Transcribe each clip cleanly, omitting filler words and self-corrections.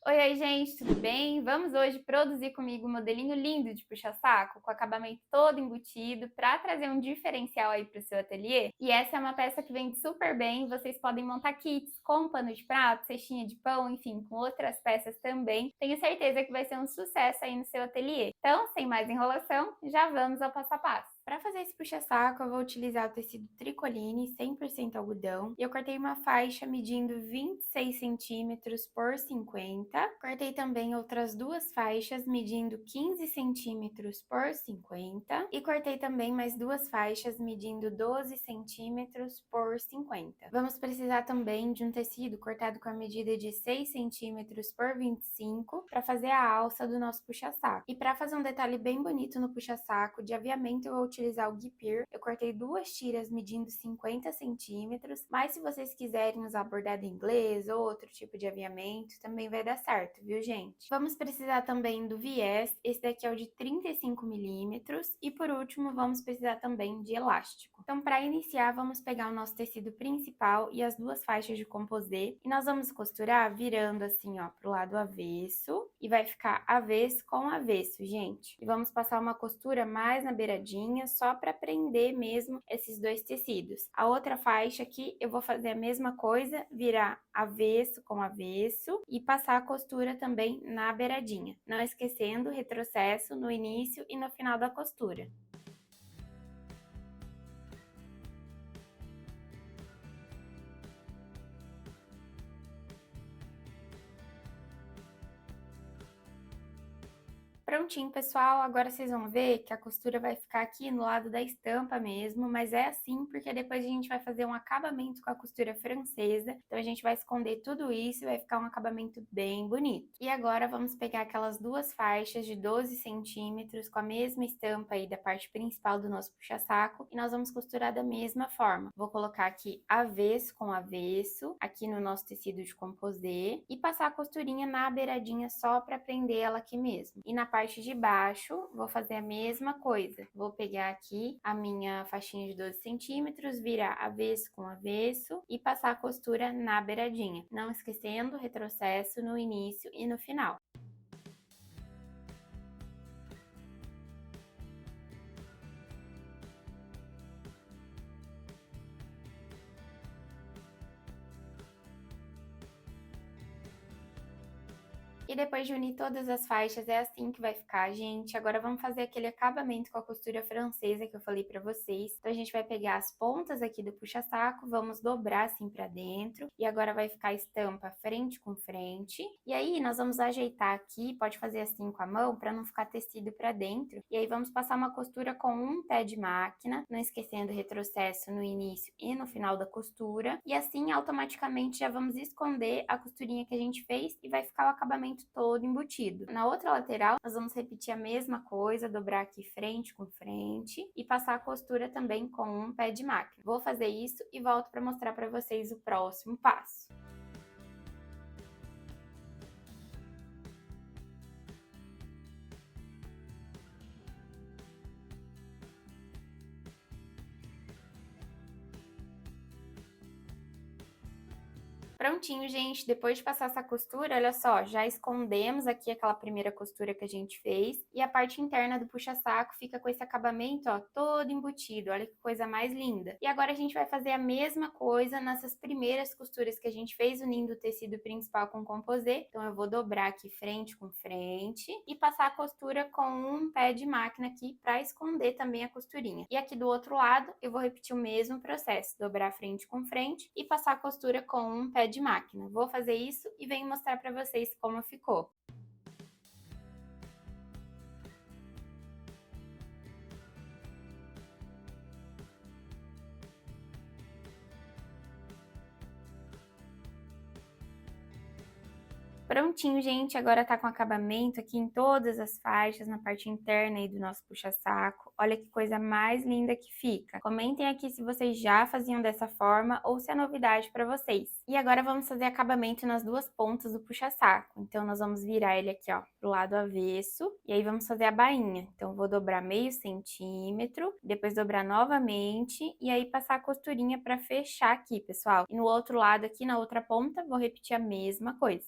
Oi, gente, tudo bem? Vamos hoje produzir comigo um modelinho lindo de puxa-saco, com acabamento todo embutido, para trazer um diferencial aí para o seu ateliê. E essa é uma peça que vende super bem, vocês podem montar kits com pano de prato, cestinha de pão, enfim, com outras peças também. Tenho certeza que vai ser um sucesso aí no seu ateliê. Então, sem mais enrolação, já vamos ao passo a passo. Para fazer esse puxa-saco, eu vou utilizar o tecido tricoline 100% algodão. E eu cortei uma faixa medindo 26 centímetros por 50. Cortei também outras duas faixas medindo 15 centímetros por 50. E cortei também mais duas faixas medindo 12 centímetros por 50. Vamos precisar também de um tecido cortado com a medida de 6 centímetros por 25 para fazer a alça do nosso puxa-saco. E para fazer um detalhe bem bonito no puxa-saco, de aviamento eu vou utilizar o guipir. Eu cortei duas tiras medindo 50 centímetros, mas se vocês quiserem usar bordado inglês ou outro tipo de aviamento, também vai dar certo, viu, gente? Vamos precisar também do viés, esse daqui é o de 35 milímetros, e por último vamos precisar também de elástico. Então, para iniciar, vamos pegar o nosso tecido principal e as duas faixas de composê, e nós vamos costurar virando assim, ó, pro lado avesso, e vai ficar avesso com avesso, gente. E vamos passar uma costura mais na beiradinha, só para prender mesmo esses dois tecidos. A outra faixa aqui, eu vou fazer a mesma coisa, virar avesso com avesso e passar a costura também na beiradinha. Não esquecendo, retrocesso no início e no final da costura. Prontinho, pessoal, agora vocês vão ver que a costura vai ficar aqui no lado da estampa mesmo, mas é assim porque depois a gente vai fazer um acabamento com a costura francesa, então a gente vai esconder tudo isso e vai ficar um acabamento bem bonito. E agora vamos pegar aquelas duas faixas de 12 centímetros com a mesma estampa aí da parte principal do nosso puxa-saco e nós vamos costurar da mesma forma. Vou colocar aqui avesso com avesso, aqui no nosso tecido de composê e passar a costurinha na beiradinha só para prender ela aqui mesmo. E na parte de baixo, vou fazer a mesma coisa. Vou pegar aqui a minha faixinha de 12 centímetros, virar avesso com avesso e passar a costura na beiradinha. Não esquecendo o retrocesso no início e no final. E depois de unir todas as faixas, é assim que vai ficar, gente. Agora vamos fazer aquele acabamento com a costura francesa que eu falei pra vocês. Então a gente vai pegar as pontas aqui do puxa-saco, vamos dobrar assim pra dentro. E agora vai ficar a estampa frente com frente. E aí nós vamos ajeitar aqui, pode fazer assim com a mão, pra não ficar tecido pra dentro. E aí vamos passar uma costura com um pé de máquina, não esquecendo o retrocesso no início e no final da costura. E assim, automaticamente, já vamos esconder a costurinha que a gente fez e vai ficar o acabamento todo embutido. Na outra lateral, nós vamos repetir a mesma coisa, dobrar aqui frente com frente e passar a costura também com um pé de máquina. Vou fazer isso e volto para mostrar para vocês o próximo passo. Prontinho, gente, depois de passar essa costura, olha só, já escondemos aqui aquela primeira costura que a gente fez e a parte interna do puxa-saco fica com esse acabamento, ó, todo embutido, olha que coisa mais linda. E agora a gente vai fazer a mesma coisa nessas primeiras costuras que a gente fez, unindo o tecido principal com o composê. Então eu vou dobrar aqui frente com frente e passar a costura com um pé de máquina aqui para esconder também a costurinha. E aqui do outro lado, eu vou repetir o mesmo processo, dobrar frente com frente e passar a costura com um pé de máquina. Vou fazer isso e venho mostrar para vocês como ficou. Prontinho, gente, agora tá com acabamento aqui em todas as faixas, na parte interna aí do nosso puxa-saco. Olha que coisa mais linda que fica. Comentem aqui se vocês já faziam dessa forma ou se é novidade pra vocês. E agora vamos fazer acabamento nas duas pontas do puxa-saco. Então, nós vamos virar ele aqui, ó, pro lado avesso. E aí, vamos fazer a bainha. Então, vou dobrar meio centímetro, depois dobrar novamente e aí passar a costurinha pra fechar aqui, pessoal. E no outro lado aqui, na outra ponta, vou repetir a mesma coisa.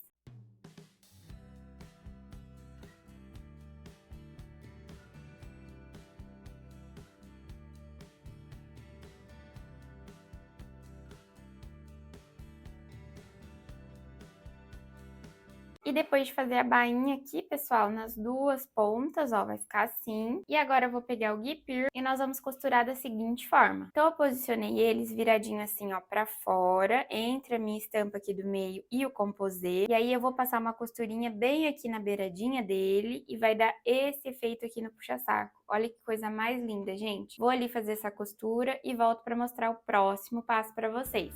E depois de fazer a bainha aqui, pessoal, nas duas pontas, ó, vai ficar assim. E agora eu vou pegar o guipir e nós vamos costurar da seguinte forma. Então, eu posicionei eles viradinho assim, ó, pra fora, entre a minha estampa aqui do meio e o composê. E aí eu vou passar uma costurinha bem aqui na beiradinha dele e vai dar esse efeito aqui no puxa-saco. Olha que coisa mais linda, gente. Vou ali fazer essa costura e volto pra mostrar o próximo passo pra vocês.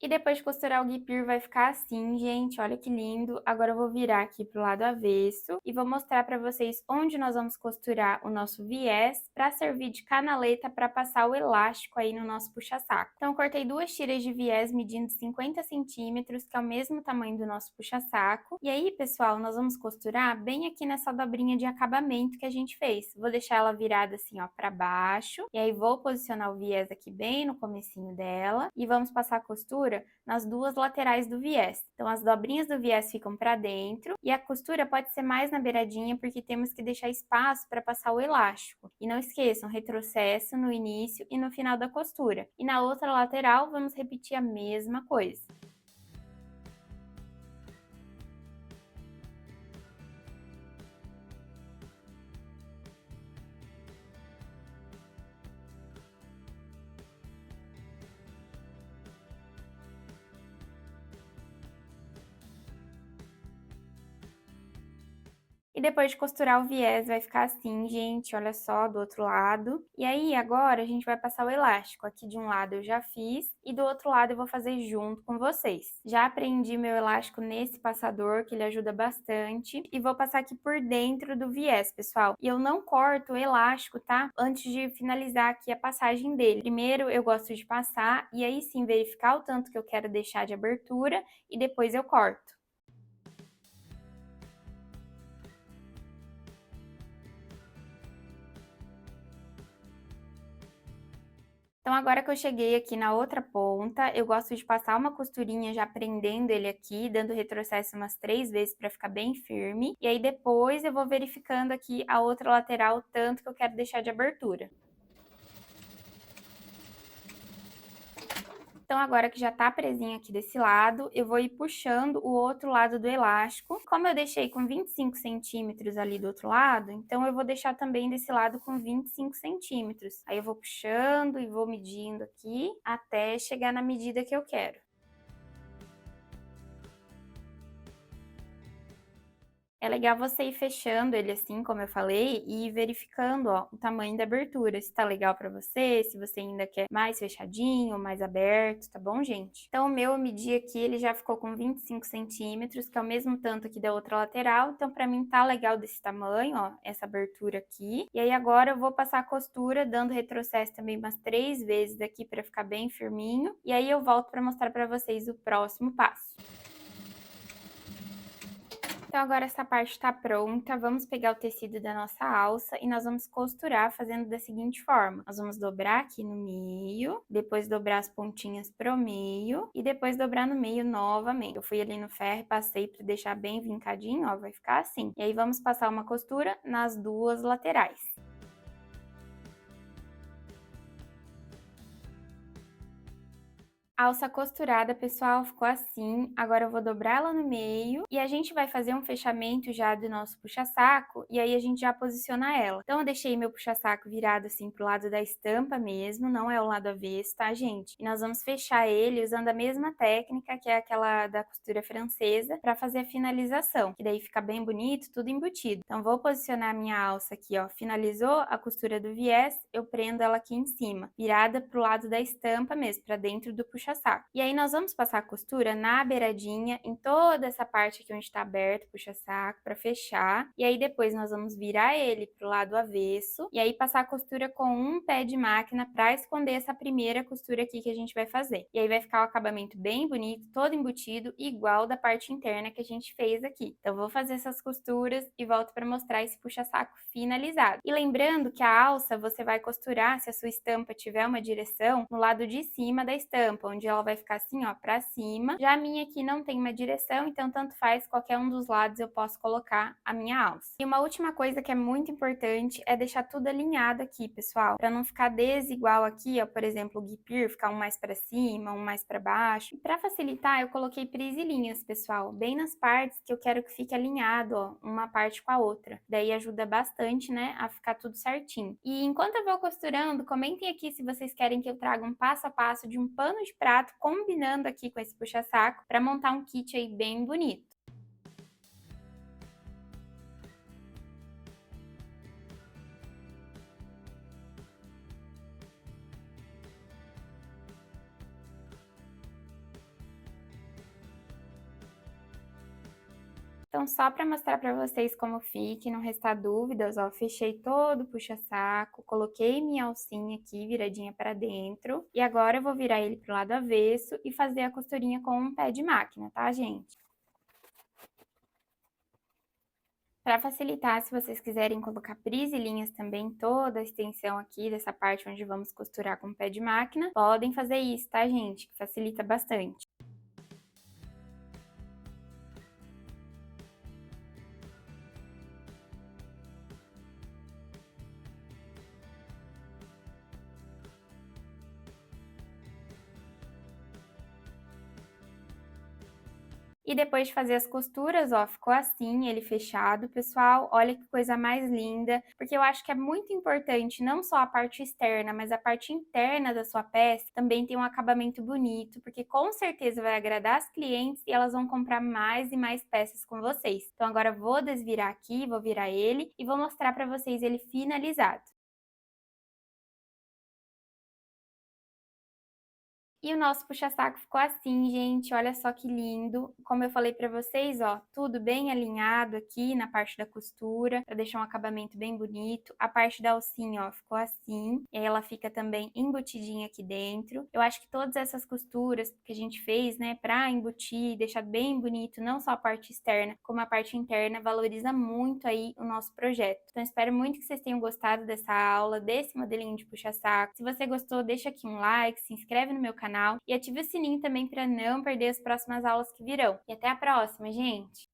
E depois de costurar o guipir vai ficar assim, gente, olha que lindo. Agora eu vou virar aqui pro lado avesso e vou mostrar pra vocês onde nós vamos costurar o nosso viés pra servir de canaleta pra passar o elástico aí no nosso puxa-saco. Então eu cortei 2 tiras de viés medindo 50 centímetros, que é o mesmo tamanho do nosso puxa-saco. E aí, pessoal, nós vamos costurar bem aqui nessa dobrinha de acabamento que a gente fez. Vou deixar ela virada assim, ó, pra baixo. E aí vou posicionar o viés aqui bem no comecinho dela e vamos passar a costura nas duas laterais do viés. Então, as dobrinhas do viés ficam para dentro e a costura pode ser mais na beiradinha porque temos que deixar espaço para passar o elástico. E não esqueçam, retrocesso no início e no final da costura. E na outra lateral, vamos repetir a mesma coisa. E depois de costurar o viés vai ficar assim, gente, olha só, do outro lado. E aí, agora a gente vai passar o elástico. Aqui de um lado eu já fiz e do outro lado eu vou fazer junto com vocês. Já prendi meu elástico nesse passador, que ele ajuda bastante. E vou passar aqui por dentro do viés, pessoal. E eu não corto o elástico, tá? Antes de finalizar aqui a passagem dele. Primeiro eu gosto de passar e aí sim verificar o tanto que eu quero deixar de abertura e depois eu corto. Então, agora que eu cheguei aqui na outra ponta, eu gosto de passar uma costurinha já prendendo ele aqui, dando retrocesso umas 3 vezes para ficar bem firme. E aí depois eu vou verificando aqui a outra lateral, o tanto que eu quero deixar de abertura. Então, agora que já tá presinho aqui desse lado, eu vou ir puxando o outro lado do elástico. Como eu deixei com 25 centímetros ali do outro lado, então eu vou deixar também desse lado com 25 centímetros. Aí eu vou puxando e vou medindo aqui até chegar na medida que eu quero. É legal você ir fechando ele assim, como eu falei, e ir verificando, ó, o tamanho da abertura, se tá legal pra você, se você ainda quer mais fechadinho, mais aberto, tá bom, gente? Então, o meu eu medi aqui, ele já ficou com 25 centímetros, que é o mesmo tanto aqui da outra lateral, então pra mim tá legal desse tamanho, ó, essa abertura aqui. E aí agora eu vou passar a costura, dando retrocesso também umas 3 vezes aqui pra ficar bem firminho, e aí eu volto pra mostrar pra vocês o próximo passo. Então, agora essa parte tá pronta, vamos pegar o tecido da nossa alça e nós vamos costurar fazendo da seguinte forma. Nós vamos dobrar aqui no meio, depois dobrar as pontinhas pro meio e depois dobrar no meio novamente. Eu fui ali no ferro e passei para deixar bem vincadinho, ó, vai ficar assim. E aí vamos passar uma costura nas duas laterais. A alça costurada, pessoal, ficou assim. Agora eu vou dobrar ela no meio e a gente vai fazer um fechamento já do nosso puxa-saco e aí a gente já posiciona ela. Então eu deixei meu puxa-saco virado assim pro lado da estampa mesmo, não é o lado avesso, tá, gente? E nós vamos fechar ele usando a mesma técnica, que é aquela da costura francesa, para fazer a finalização, que daí fica bem bonito, tudo embutido. Então vou posicionar a minha alça aqui, ó, finalizou a costura do viés, eu prendo ela aqui em cima, virada pro lado da estampa mesmo, para dentro do puxa-saco. E aí nós vamos passar a costura na beiradinha, em toda essa parte aqui onde tá aberto o puxa-saco, para fechar. E aí depois nós vamos virar ele pro lado avesso, e aí passar a costura com um pé de máquina para esconder essa primeira costura aqui que a gente vai fazer. E aí vai ficar o acabamento bem bonito, todo embutido, igual da parte interna que a gente fez aqui. Então vou fazer essas costuras e volto para mostrar esse puxa-saco finalizado. E lembrando que a alça você vai costurar, se a sua estampa tiver uma direção, no lado de cima da estampa, onde ela vai ficar assim, ó, pra cima. Já a minha aqui não tem uma direção, então tanto faz, qualquer um dos lados eu posso colocar a minha alça. E uma última coisa que é muito importante é deixar tudo alinhado aqui, pessoal, para não ficar desigual aqui, ó, por exemplo, o guipir ficar um mais para cima, um mais para baixo. Para facilitar, eu coloquei presilhinhas, pessoal, bem nas partes que eu quero que fique alinhado, ó, uma parte com a outra. Daí ajuda bastante, né, a ficar tudo certinho. E enquanto eu vou costurando, comentem aqui se vocês querem que eu traga um passo a passo de um pano de prato combinando aqui com esse puxa-saco para montar um kit aí bem bonito. Então, só para mostrar para vocês como fica e não restar dúvidas, ó, fechei todo o puxa-saco, coloquei minha alcinha aqui viradinha para dentro e agora eu vou virar ele pro lado avesso e fazer a costurinha com um pé de máquina, tá, gente? Para facilitar, se vocês quiserem colocar presilhinhas também, toda a extensão aqui dessa parte onde vamos costurar com o pé de máquina, podem fazer isso, tá, gente? Que facilita bastante. E depois de fazer as costuras, ó, ficou assim, ele fechado, pessoal. Olha que coisa mais linda, porque eu acho que é muito importante não só a parte externa, mas a parte interna da sua peça também tem um acabamento bonito, porque com certeza vai agradar as clientes e elas vão comprar mais e mais peças com vocês. Então agora eu vou desvirar aqui, vou virar ele e vou mostrar para vocês ele finalizado. E o nosso puxa-saco ficou assim, gente, olha só que lindo. Como eu falei pra vocês, ó, tudo bem alinhado aqui na parte da costura, pra deixar um acabamento bem bonito. A parte da alcinha, ó, ficou assim, e aí ela fica também embutidinha aqui dentro. Eu acho que todas essas costuras que a gente fez, né, pra embutir, deixar bem bonito, não só a parte externa, como a parte interna, valoriza muito aí o nosso projeto. Então, espero muito que vocês tenham gostado dessa aula, desse modelinho de puxa-saco. Se você gostou, deixa aqui um like, se inscreve no meu canal e ative o sininho também para não perder as próximas aulas que virão. E até a próxima, gente!